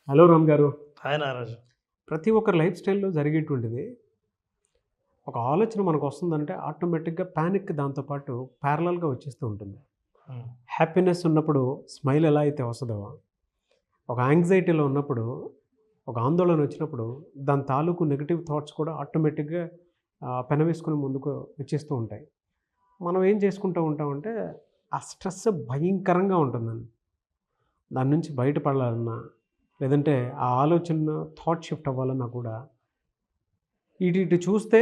Hello Ram గారు. Hi Nagaraju. ప్రతి ఒక్కరి లైఫ్ స్టైల్‌లో జరిగేటువంటిది ఒక ఆలోచన మనకొస్తుందంటే ఆటోమేటిక్‌గా పానిక్ దాంతో పాటు ప్యారలల్‌గా వచ్చేస్తూ ఉంటుంది. హ్మ్. హ్యాపీనెస్ ఉన్నప్పుడు స్మైల్ ఎలా అయితే వస్తదో, ఒక యాంగ్జైటీలో ఉన్నప్పుడు, ఒక ఆందోళన వచ్చినప్పుడు దాని తాలూకు నెగెటివ్ థాట్స్ కూడా ఆటోమేటిక్‌గా పెనవేసుకొని ముందుకు వచ్చేస్తూ ఉంటాయి. మనం ఏం చేసుకుంటూ ఉంటామంటే ఆ స్ట్రెస్ భయంకరంగా ఉంటుందండి. దాని నుంచి బయటపడాలన్నా, లేదంటే ఆ ఆలోచన థాట్ షిఫ్ట్ అవ్వాలన్నా కూడా ఇటు ఇటు చూస్తే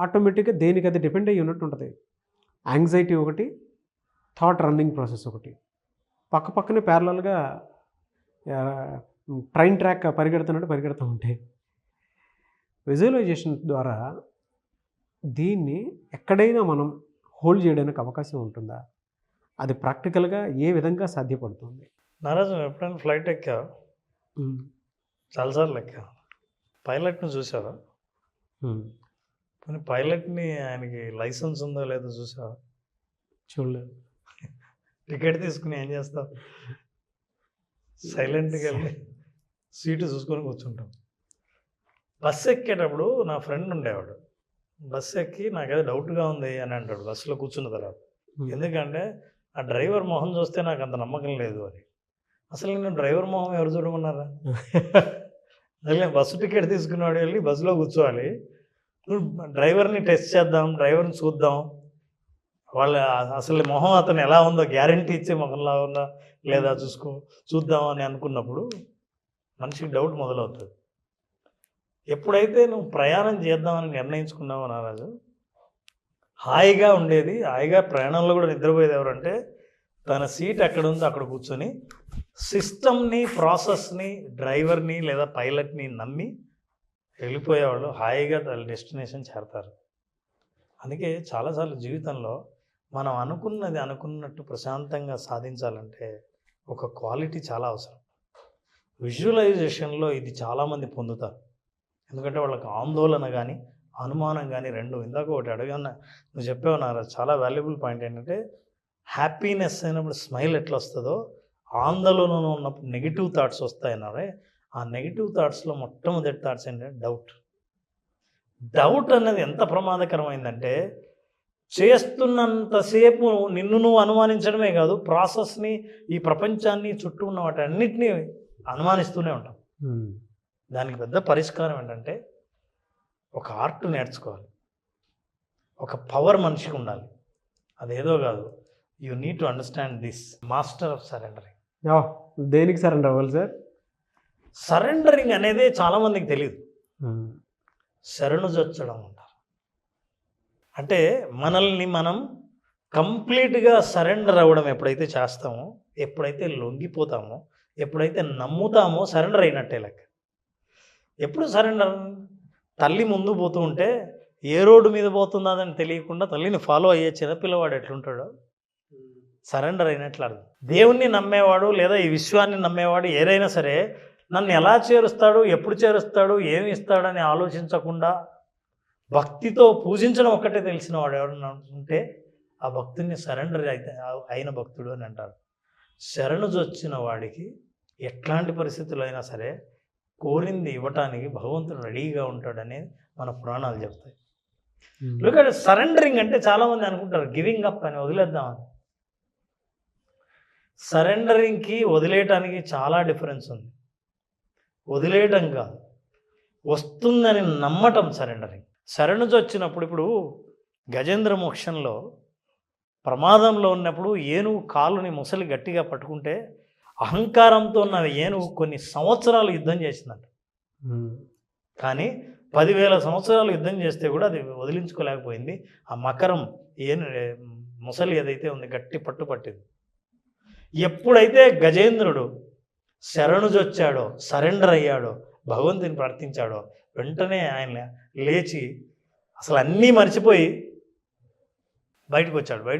ఆటోమేటిక్‌గా దేనికది డిపెండ్ అయ్యి ఉన్నట్టు ఉంటది. యాంగ్జైటీ ఒకటి, థాట్ రన్నింగ్ ప్రాసెస్ ఒకటి. పక్కనే ప్యారలల్‌గా ఆహ్, ట్రైన్ ట్రాక్ పరిగెడుతున్నట్టు పరిగెడుతూ ఉంటాయి. విజువలైజేషన్ ద్వారా దీన్ని ఎక్కడైనా మనం హోల్డ్ చేయడానికి అవకాశం ఉంటుందా? అది ప్రాక్టికల్‌గా ఏ విధంగా సాధ్యపడుతుంది? నాగరాజు, నువ్వు ఎప్పుడైనా ఫ్లైట్ ఎక్కావా? హ్మ్. చాలా సార్లు ఎక్కావా? పైలట్‌ని చూసావా? హ్మ్. పోనీ పైలట్‌ని ఆయనకి లైసెన్స్ ఉందో లేదో చూసావా? చూడలేదు. టికెట్ తీసుకొని ఏం చేస్తావు? సైలెంట్‌గా వెళ్ళి సీటు చూసుకొని కూర్చుంటాం. బస్సు ఎక్కేటప్పుడు నా ఫ్రెండ్ ఉండేవాడు. బస్సు ఎక్కి నాకేదో డౌట్‌గా ఉంది అని అంటాడు బస్సులో కూర్చున్న తర్వాత. హ్మ్. ఎందుకంటే ఆ డ్రైవర్ మొహం చూస్తే నాకు అంత నమ్మకం లేదు అని. అసలు నేను డ్రైవర్ మొహం ఎవరు చూడమన్నారా? అసలు బస్సు టికెట్ తీసుకున్నవాడు వెళ్ళి బస్సులో కూర్చోవాలి. డ్రైవర్ని టెస్ట్ చేద్దాం, డ్రైవర్ని చూద్దాం, వాళ్ళ అసలు మొహం అతను ఎలా ఉందో గ్యారంటీ ఇచ్చే మొహంలా ఉందా లేదా చూద్దాం అని అనుకున్నప్పుడు మనిషికి డౌట్ మొదలవుతుంది. ఎప్పుడైతే నువ్వు ప్రయాణం చేద్దామని నిర్ణయించుకున్నావో నారాజు, హాయిగా ఉండేది, హాయిగా ప్రయాణంలో కూడా నిద్రపోయేది ఎవరంటే తన సీట్ ఎక్కడ ఉందో అక్కడ కూర్చొని సిస్టమ్ని, ప్రాసెస్ని, డ్రైవర్ని లేదా పైలట్ని నమ్మి వెళ్ళిపోయేవాళ్ళు హాయిగా వాళ్ళ డెస్టినేషన్ చేరతారు. అందుకే చాలాసార్లు జీవితంలో మనం అనుకున్నది అనుకున్నట్టు ప్రశాంతంగా సాధించాలంటే ఒక క్వాలిటీ చాలా అవసరం. విజువలైజేషన్లో ఇది చాలామంది పొందుతారు. ఎందుకంటే వాళ్ళకి ఆందోళన కానీ అనుమానం కానీ రెండు. ఇందాక ఒకటి అడగన్న నువ్వు చెప్పావు నారా, చాలా వాల్యుబుల్ పాయింట్ ఏంటంటే హ్యాపీనెస్ అయినప్పుడు స్మైల్ ఎట్లా వస్తుందో ఆందోళనలో ఉన్నప్పుడు నెగిటివ్ థాట్స్ వస్తాయన్నారే, ఆ నెగిటివ్ థాట్స్లో మొట్టమొదటి థాట్స్ ఏంటంటే డౌట్ అనేది ఎంత ప్రమాదకరమైందంటే చేస్తున్నంతసేపు నిన్ను నువ్వు అనుమానించడమే కాదు, ప్రాసెస్ని, ఈ ప్రపంచాన్ని, చుట్టూ ఉన్న వాటి అన్నిటినీ అనుమానిస్తూనే ఉంటాం. దానికి పెద్ద పరిష్కారం ఏంటంటే ఒక ఆర్ట్ నేర్చుకోవాలి, ఒక పవర్ మనిషికి ఉండాలి. అదేదో కాదు, you need to understand this master of surrendering. దేనికి సరెండర్ అవ్వాలి సార్? సరెండరింగ్ అనేది చాలామందికి తెలియదు. శరణుజొచ్చడం అంటారు. అంటే మనల్ని మనం కంప్లీట్గా సరెండర్ అవ్వడం ఎప్పుడైతే చేస్తామో, ఎప్పుడైతే లొంగిపోతామో, ఎప్పుడైతే నమ్ముతామో సరెండర్ అయినట్టే లెక్క. ఎప్పుడు సరెండర్? తల్లి ముందు పోతూ ఉంటే ఏ రోడ్డు మీద పోతుందని తెలియకుండా తల్లిని ఫాలో అయ్యే చిన్నపిల్లవాడు ఎట్లుంటాడో సరెండర్ అయినట్లు అర్థం. దేవుణ్ణి నమ్మేవాడు లేదా ఈ విశ్వాన్ని నమ్మేవాడు ఏదైనా సరే నన్ను ఎలా చేరుస్తాడు, ఎప్పుడు చేరుస్తాడు, ఏమి ఇస్తాడని ఆలోచించకుండా భక్తితో పూజించడం ఒక్కటే తెలిసిన వాడు ఎవరన్నా ఉంటే ఆ భక్తుడిని సరెండర్ అయిన భక్తుడు అని అంటారు. శరణుజొచ్చిన వాడికి ఎట్లాంటి పరిస్థితులు అయినా సరే కోరింది ఇవ్వటానికి భగవంతుడు రెడీగా ఉంటాడని మన పురాణాలు చెప్తాయి. ఎందుకంటే సరెండరింగ్ అంటే చాలామంది అనుకుంటారు గివింగ్ అప్ అని, వదిలేద్దామని. సరెండరింగ్కి వదిలేయటానికి చాలా డిఫరెన్స్ ఉంది. వదిలేయటం కాదు, వస్తుందని నమ్మటం సరెండరింగ్. శరణుజొచ్చినప్పుడు ఇప్పుడు గజేంద్ర మోక్షంలో ప్రమాదంలో ఉన్నప్పుడు ఏనుగు కాలుని ముసలి గట్టిగా పట్టుకుంటే అహంకారంతో ఉన్న ఏనుగు కొన్ని సంవత్సరాలు యుద్ధం చేసిందంట. కానీ 10,000 సంవత్సరాలు యుద్ధం చేస్తే కూడా అది వదిలించుకోలేకపోయింది. ఆ మకరం ముసలి ఏదైతే ఉంది గట్టి పట్టింది. ఎప్పుడైతే గజేంద్రుడు శరణుజొచ్చాడో, సరెండర్ అయ్యాడో, భగవంతుని ప్రార్థించాడో, వెంటనే ఆయన లేచి అసలు అన్నీ మర్చిపోయి బయటకు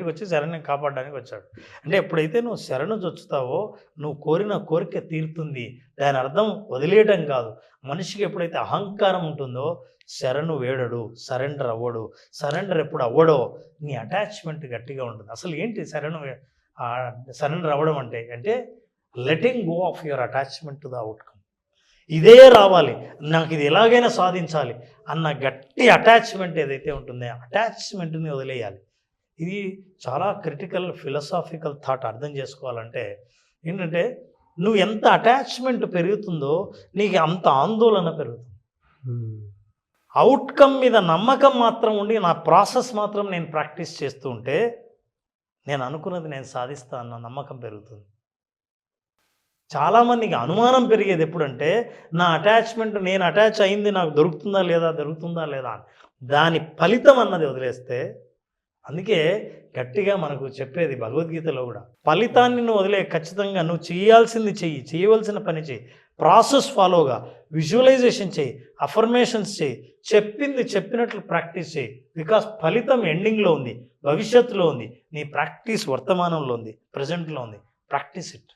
వచ్చి శరణ్యం కాపాడడానికి వచ్చాడు. అంటే ఎప్పుడైతే నువ్వు శరణుజొచ్చుతావో నువ్వు కోరిన కోరిక తీరుతుంది. దాని అర్థం వదిలేయటం కాదు. మనిషికి ఎప్పుడైతే అహంకారం ఉంటుందో శరణు వేడడు, సరెండర్ అవ్వడు. సరెండర్ ఎప్పుడు అవ్వడో నీ అటాచ్మెంట్ గట్టిగా ఉంటుంది. అసలు ఏంటి సరెండర్ అవ్వడం అంటే letting go of your attachment to the outcome. ఇదే రావాలి, నాకు ఇది ఎలాగైనా సాధించాలి అన్న గట్టి అటాచ్మెంట్ ఏదైతే ఉంటుందో అటాచ్మెంట్ని వదిలేయాలి. ఇది చాలా క్రిటికల్ ఫిలసాఫికల్ థాట్. అర్థం చేసుకోవాలంటే ఏంటంటే నువ్వు ఎంత అటాచ్మెంట్ పెరుగుతుందో నీకు అంత ఆందోళన పెరుగుతుంది. అవుట్కమ్ మీద నమ్మకం మాత్రం ఉండి నా ప్రాసెస్ మాత్రం నేను ప్రాక్టీస్ చేస్తూ ఉంటే నేను అనుకున్నది నేను సాధిస్తా అన్న నమ్మకం పెరుగుతుంది. చాలామందికి అనుమానం పెరిగేది ఎప్పుడంటే నా అటాచ్మెంట్, నేను అటాచ్ అయింది నాకు దొరుకుతుందా లేదా దాని ఫలితం అన్నది వదిలేస్తే. అందుకే గట్టిగా మనకు చెప్పేది భగవద్గీతలో కూడా, ఫలితాన్ని నువ్వు వదిలే, ఖచ్చితంగా నువ్వు చేయాల్సింది చెయ్యి, చేయవలసిన పని చెయ్యి, ప్రాసెస్ ఫాలోగా, విజువలైజేషన్ చెయ్యి, అఫర్మేషన్స్ చెయ్యి, చెప్పింది చెప్పినట్లు ప్రాక్టీస్ చేయి. బికాస్ ఫలితం ఎండింగ్లో ఉంది, భవిష్యత్తులో ఉంది, నీ ప్రాక్టీస్ వర్తమానంలో ఉంది, ప్రజెంట్లో ఉంది. Practice it.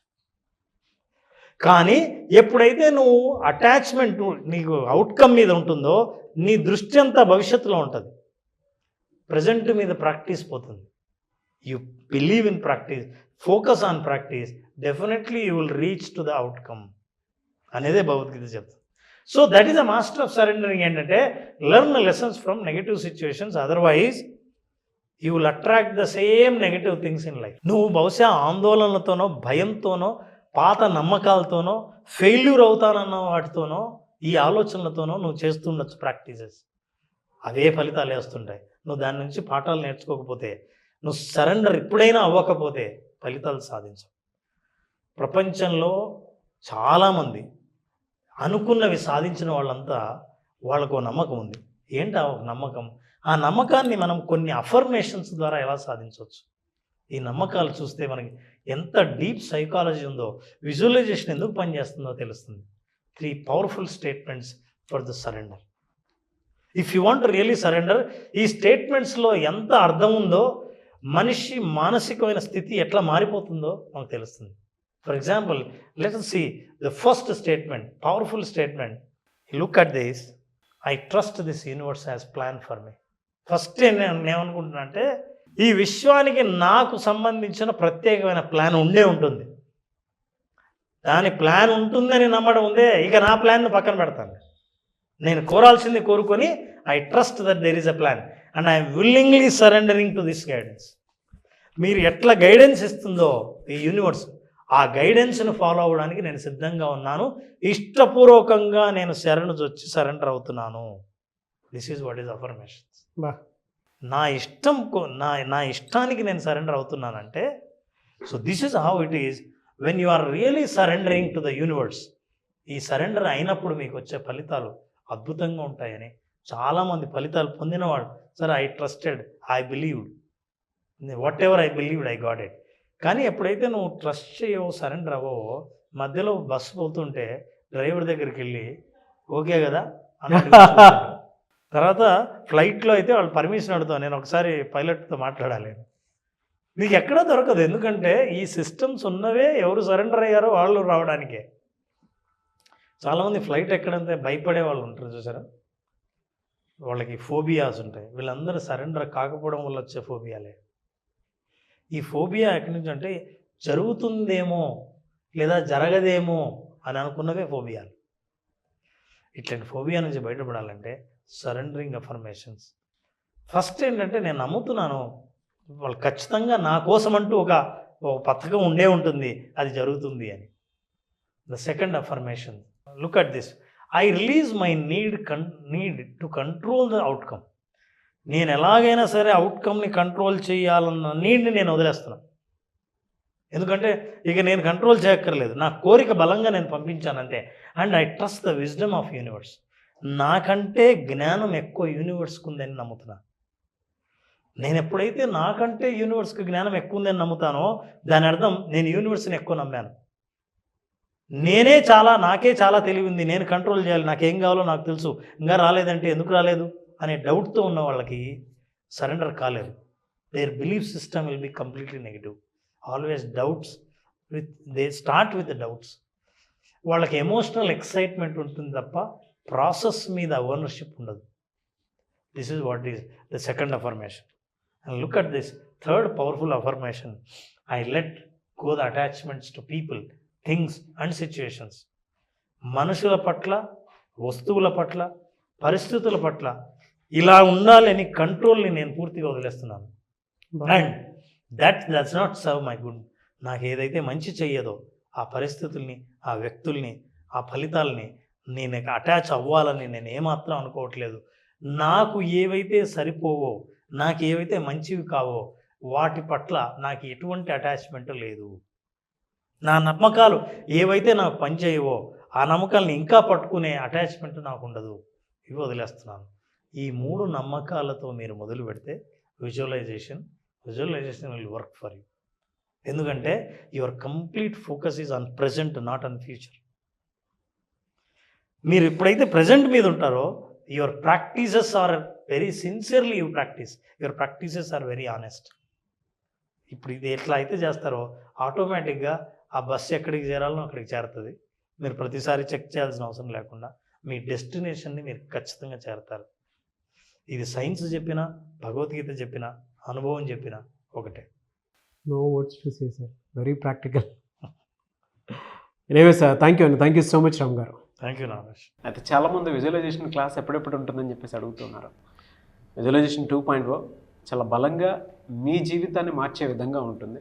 కానీ ఎప్పుడైతే నువ్వు అటాచ్మెంట్ నీకు అవుట్కమ్ మీద ఉంటుందో నీ దృష్టి అంతా భవిష్యత్తులో ఉంటుంది, ప్రజెంట్ మీద ప్రాక్టీస్ పోతుంది. You believe in practice, focus on practice, definitely you will reach to the outcome అనేదే భగవద్గీత చెప్తుంది. So that is a master of surrendering. ఏంటంటే learn lessons from negative situations, otherwise you will attract the same negative things in life. నువ్వు బహుశా ఆందోళనలతోనో, భయంతోనో, పాత నమ్మకాలతోనో, failure అవుతానన్న వాటితోనో, ఈ ఆలోచనలతోనో నువ్వు చేస్తుండొచ్చు practices. అవే ఫలితాలు వేస్తుంటాయి. నువ్వు దాని నుంచి పాఠాలు నేర్చుకోకపోతే, నువ్వు సరెండర్ ఎప్పుడైనా అవ్వకపోతే ఫలితాలు సాధించవు. ప్రపంచంలో చాలామంది అనుకున్నవి సాధించిన వాళ్ళంతా వాళ్ళకు నమ్మకం ఉంది. ఏంటి ఆ నమ్మకం? ఆ నమ్మకాన్ని మనం కొన్ని అఫర్మేషన్స్ ద్వారా ఎలా సాధించవచ్చు? ఈ నమ్మకాలు చూస్తే మనకి ఎంత డీప్ సైకాలజీ ఉందో, విజువలైజేషన్ ఎందుకు పనిచేస్తుందో తెలుస్తుంది. 3 powerful statements for the surrender. If you want really surrender, ఈ స్టేట్మెంట్స్లో ఎంత అర్థం ఉందో, మనిషి మానసికమైన స్థితి ఎట్లా మారిపోతుందో మనకు తెలుస్తుంది. For example, let us see the first statement, powerful statement. Look at this. I trust this universe has planned for me. First నేను ఏమనుకుంటున్నా అంటే, ఈ విశ్వానికి నాకు సంబంధించిన ప్రత్యేకమైన ప్లాన్ ఉండే ఉంటుంది. దాని ప్లాన్ ఉంటుందని నమ్మడం ఉందే, ఇక నా ప్లాన్ను పక్కన పెడతాను. నేను కోరాల్సింది కోరుకొని, I trust that there is a plan and I'm willingly surrendering to this guidance. మీరు ఎట్లా గైడెన్స్ ఇస్తుందో ఈ యూనివర్స్, ఆ గైడెన్స్ను ఫాలో అవ్వడానికి నేను సిద్ధంగా ఉన్నాను. ఇష్టపూర్వకంగా నేను వచ్చి సరెండర్ అవుతున్నాను. This is what is affirmations. నా ఇష్టం, నా ఇష్టానికి నేను సరెండర్ అవుతున్నానంటే, so this is how it is when you are really surrendering to the universe. ఈ సరెండర్ అయినప్పుడు మీకు వచ్చే ఫలితాలు అద్భుతంగా ఉంటాయని చాలామంది ఫలితాలు పొందినవాడు, సరే I trusted, I believed, what ever I believed, I got it. కానీ ఎప్పుడైతే నువ్వు ట్రస్ట్ చేయవో, సరెండర్ అవ్వవో, మధ్యలో బస్సు పోతుంటే డ్రైవర్ దగ్గరికి వెళ్ళి ఓకే కదా అని తర్వాత ఫ్లైట్లో అయితే వాళ్ళు పర్మిషన్ అడుగుతాను, నేను ఒకసారి పైలట్తో మాట్లాడాలి. నీకు ఎక్కడా దొరకదు. ఎందుకంటే ఈ సిస్టమ్స్ ఉన్నవే ఎవరు సరెండర్ అయ్యారో వాళ్ళు రావడానికే. చాలామంది ఫ్లైట్ ఎక్కడంతే భయపడే వాళ్ళు ఉంటారు చూసారా, వాళ్ళకి ఫోబియాస్ ఉంటాయి. వీళ్ళందరూ సరెండర్ కాకపోవడం వల్ల వచ్చే ఫోబియాలే. ఈ ఫోబియా ఎక్కడి నుంచి అంటే జరుగుతుందేమో లేదా జరగదేమో అని అనుకున్నవే ఫోబియాలు. ఇట్లాంటి ఫోబియా నుంచి బయటపడాలంటే సరెండరింగ్ అఫర్మేషన్స్. ఫస్ట్ ఏంటంటే నేను నమ్ముతున్నాను వాళ్ళు ఖచ్చితంగా నా కోసం అంటూ ఒక పథకం ఉండే ఉంటుంది, అది జరుగుతుంది అని. The second affirmation, look at this, I release my need to control the outcome. నేను ఎలాగైనా సరే అవుట్కమ్ని కంట్రోల్ చేయాలన్న నీడ్ని నేను వదిలేస్తున్నాను. ఎందుకంటే ఇక నేను కంట్రోల్ చేయక్కర్లేదు, నా కోరిక బలంగా నేను పంపించానంతే. And I trust the wisdom of universe. నాకంటే జ్ఞానం ఎక్కువ యూనివర్స్కి ఉందని నమ్ముతున్నాను. నేను ఎప్పుడైతే నాకంటే యూనివర్స్కి జ్ఞానం ఎక్కువ ఉందని నమ్ముతానో దాని అర్థం నేను యూనివర్స్ని ఎక్కువ నమ్మాను. నాకే చాలా తెలివింది, నేను కంట్రోల్ చేయాలి, నాకేం కావాలో నాకు తెలుసు, ఇంకా రాలేదంటే ఎందుకు రాలేదు అనే డౌట్తో ఉన్న వాళ్ళకి సరెండర్ కాలేదు. There belief system will be completely negative. Always doubts, they start with doubts. వాళ్ళకి ఎమోషనల్ ఎక్సైట్మెంట్ ఉంటుంది తప్ప ప్రాసెస్ మీద ఓనర్షిప్ ఉండదు. This is what is the second affirmation. And look at this third powerful affirmation, I let go the attachments to people, things and situations. మనుషుల పట్ల, వస్తువుల పట్ల, పరిస్థితుల పట్ల ఇలా ఉండాలని కంట్రోల్ని నేను పూర్తిగా వదిలేస్తున్నాను. And that's not serve my good. నాకు ఏదైతే మంచి చెయ్యదో ఆ పరిస్థితుల్ని, ఆ వ్యక్తుల్ని, ఆ ఫలితాలని నేను అటాచ్ అవ్వాలని నేను ఏమాత్రం అనుకోవట్లేదు. నాకు ఏవైతే సరిపోవో, నాకు ఏవైతే మంచివి కావో వాటి పట్ల నాకు ఎటువంటి అటాచ్మెంట్ లేదు. నా నమ్మకాలు ఏవైతే నాకు పనిచేయవో ఆ నమ్మకాలని ఇంకా పట్టుకునే అటాచ్మెంట్ నాకు ఉండదు. ఇవి వదిలేస్తున్నాను. ఈ 3 నమ్మకాలతో మీరు మొదలు పెడితే visualisation will work for you. ఎందుకంటే your complete focus is on present, not on future. మీరు ఎప్పుడైతే ప్రజెంట్ మీద ఉంటారో your practices are very sincerely you practice, your practices are very honest. ఇప్పుడు ఇది ఎట్లా అయితే చేస్తారో ఆటోమేటిక్గా ఆ బస్సు ఎక్కడికి చేరాలో అక్కడికి చేరుతుంది. మీరు ప్రతిసారి చెక్ చేయాల్సిన అవసరం లేకుండా మీ డెస్టినేషన్ని మీరు ఖచ్చితంగా చేరతారు. ఇది సైన్స్ చెప్పినా, భగవద్గీత చెప్పినా, అనుభవం చెప్పినా ఒకటే. No words to say sir, very practical. Anyway sir, thank you అండి, thank you so much Ram garu. Thank you Nagesh. అయితే చాలామంది విజువలైజేషన్ క్లాస్ ఎప్పుడెప్పుడు ఉంటుందని చెప్పేసి అడుగుతున్నారు. విజువలైజేషన్ 2.0 చాలా బలంగా మీ జీవితాన్ని మార్చే విధంగా ఉంటుంది.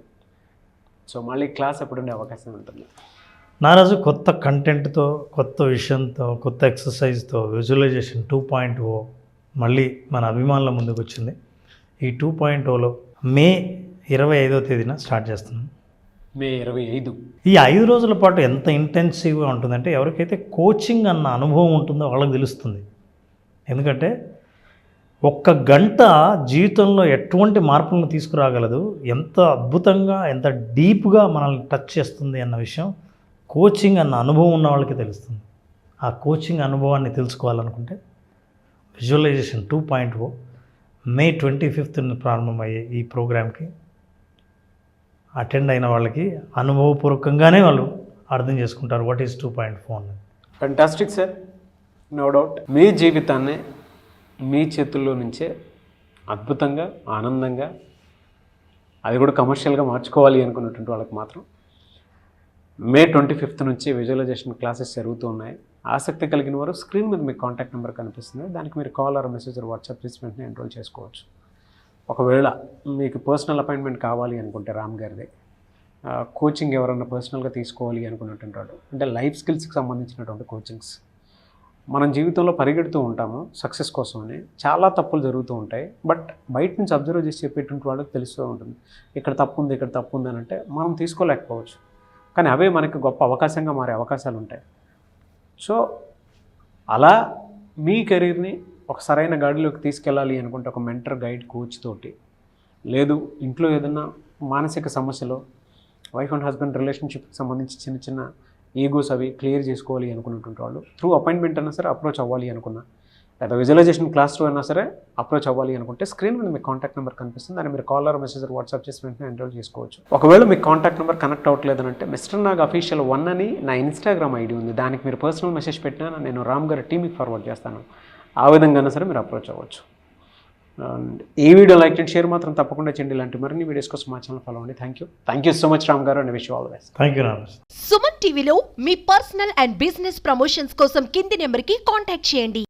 సో మళ్ళీ క్లాస్ ఎప్పుడు ఉండే అవకాశం ఉంటుంది? నారాజు కొత్త కంటెంట్తో, కొత్త విషయంతో, కొత్త ఎక్సర్సైజ్తో విజువలైజేషన్ 2.0 మళ్ళీ మన అభిమానుల ముందుకు వచ్చింది. ఈ 2.0లో మే 25వ తేదీన స్టార్ట్ చేస్తున్నాం. మే 25. ఈ 5 రోజుల పాటు ఎంత ఇంటెన్సివ్గా ఉంటుందంటే ఎవరికైతే కోచింగ్ అన్న అనుభవం ఉంటుందో వాళ్ళకి తెలుస్తుంది. ఎందుకంటే 1 గంట జీవితంలో ఎటువంటి మార్పులను తీసుకురాగలదు, ఎంత అద్భుతంగా, ఎంత డీప్గా మనల్ని టచ్ చేస్తుంది అన్న విషయం కోచింగ్ అన్న అనుభవం ఉన్న వాళ్ళకి తెలుస్తుంది. ఆ కోచింగ్ అనుభవాన్ని తెలుసుకోవాలనుకుంటే విజువలైజేషన్ 2.0 మే 25న ప్రారంభమయ్యే ఈ ప్రోగ్రామ్కి అటెండ్ అయిన వాళ్ళకి అనుభవపూర్వకంగానే వాళ్ళు అర్థం చేసుకుంటారు వాట్ ఈజ్ 2.0 అన్నది. Fantastic sir, no doubt. మీ జీవితాన్ని మీ చేతుల్లో నుంచే అద్భుతంగా, ఆనందంగా, అది కూడా కమర్షియల్గా మార్చుకోవాలి అనుకున్నటువంటి వాళ్ళకి మాత్రం మే 25 నుంచి విజువలైజేషన్ క్లాసెస్ జరుగుతూ ఉన్నాయి. ఆసక్తి కలిగిన వారు స్క్రీన్ మీద మీకు కాంటాక్ట్ నెంబర్ కనిపిస్తుంది, దానికి మీరు కాల్ ఆర్ మెసేజ్ వాట్సాప్ చేసి వెంటనే ఎన్రోల్ చేసుకోవచ్చు. ఒకవేళ మీకు పర్సనల్ అపాయింట్మెంట్ కావాలి అనుకుంటే రామ్ గారిది, కోచింగ్ ఎవరన్నా పర్సనల్గా తీసుకోవాలి అనుకున్నటువంటి వాడు, అంటే లైఫ్ స్కిల్స్కి సంబంధించినటువంటి కోచింగ్స్. మనం జీవితంలో పరిగెడుతూ ఉంటాము సక్సెస్ కోసమని, చాలా తప్పులు జరుగుతూ ఉంటాయి. బట్ బయట నుంచి అబ్జర్వ్ చేసి చెప్పేటువంటి వాళ్ళకి తెలుస్తూ ఉంటుంది ఇక్కడ తప్పు ఉంది, ఇక్కడ తప్పు ఉంది అని. అంటే మనం తీసుకోలేకపోవచ్చు, కానీ అవే మనకి గొప్ప అవకాశంగా మారే అవకాశాలు ఉంటాయి. సో అలా మీ కెరీర్ని ఒక సరైన గాడిలోకి తీసుకెళ్ళాలి అనుకుంటే ఒక మెంటర్, గైడ్, కోచ్ తోటి, లేదు ఇంట్లో ఏదన్నా మానసిక సమస్యలు, వైఫ్ అండ్ హస్బెండ్ రిలేషన్షిప్కి సంబంధించి చిన్న చిన్న ఈగోస్ అవి క్లియర్ చేసుకోవాలి అనుకున్నటువంటి వాళ్ళు త్రూ అపాయింట్మెంట్ అయినా సరే అప్రోచ్ అవ్వాలి అనుకున్నా, లేదా విజువలైజేషన్ క్లాస్ 2 అయినా సరే అప్రోచ్ అవ్వాలి అనుకుంటే స్క్రీన్ మీద మీకు కాంటాక్ట్ నెంబర్ కనిపిస్తుంది, దాన్ని మీరు కాల్ ఆర్ మెసేజ్ వాట్సాప్ చేసి వెంటనే ఎన్రోల్ చేసుకోవచ్చు. ఒకవేళ మీకు కాంటాక్ట్ నెంబర్ కనెక్ట్ అవ్వట్లేదంటే మిస్టర్ నాగ్ అఫీషియల్ 1 అని నా ఇన్స్టాగ్రామ్ ఐడి ఉంది, దానికి మీరు పర్సనల్ మెసేజ్ పెట్టినా నేను రామ్ గారి టీమ్కి ఫార్వర్డ్ చేస్తాను. ఆ విధంగా సరే మీరు అప్రోచ్ అవ్వచ్చు. అండ్ ఈ వీడియో లైక్ అండ్ షేర్ మాత్రం తప్పకుండా చేయండి. ఇలాంటి మరిన్ని వీడియోస్ కోసం మా ఛానల్ ఫాలో అవ్వండి. Thank you so much Ram garu, and wish you all the best. Thank you Nagesh. Suman టీవీలో మీ పర్సనల్ అండ్ బిజినెస్ ప్రమోషన్స్ కోసం కింది నెంబర్కి కాంటాక్ట్ చేయండి.